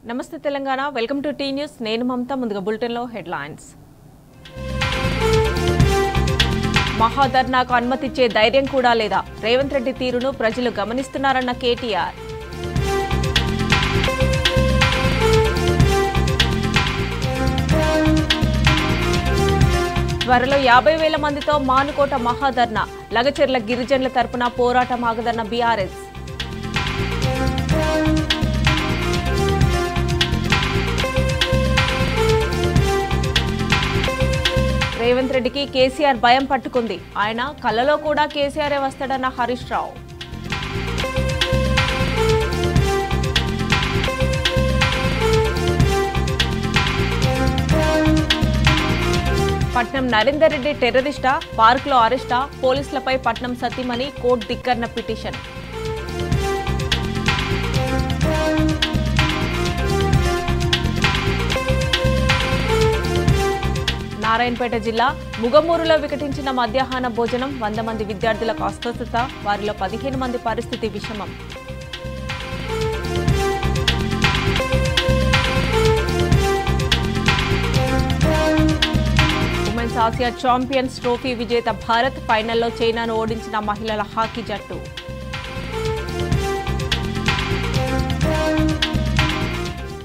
నమస్తే Telangana welcome to T News నేను మమతా ముందుగా బులెటిన్ లో హెడ్లైన్స్ మహాధర్నాకు అనుమతిచ్చే ధైర్యం కూడా లేదా రేవంత్ రెడ్డి తీరును ప్రజలు గమనిస్తున్నారన్న కేటీఆర్ త్వరలో 50,000 మందితో మానుకోట మహాధర్నా లగచెర్ల గిరిజనుల తరపున పోరాటం ఆగదన్న బీఆర్ఎస్ రేవంత్ రెడ్డికి కేసీఆర్ భయం పట్టుకుంది ఆయన కలలో కూడా కేసీఆరే వస్తాడన్న హరీష్ రావు పట్నం నరేందర్ రెడ్డి టెర్రరిస్టా పార్కులో అరెస్టా పోలీసులపై పట్నం సతీమణి కోర్టు ధిక్కరణ పిటిషన్ నారాయణపేట జిల్లా ముగమూరులో వికటించిన మధ్యాహ్న భోజనం 100 మంది విద్యార్థులకు అస్వస్థత వారిలో 15 మంది పరిస్థితి విషమం ఉమెన్స్ ఆసియా ఛాంపియన్స్ ట్రోఫీ విజేత భారత్ ఫైనల్లో చైనాను ఓడించిన మహిళల హాకీ జట్టు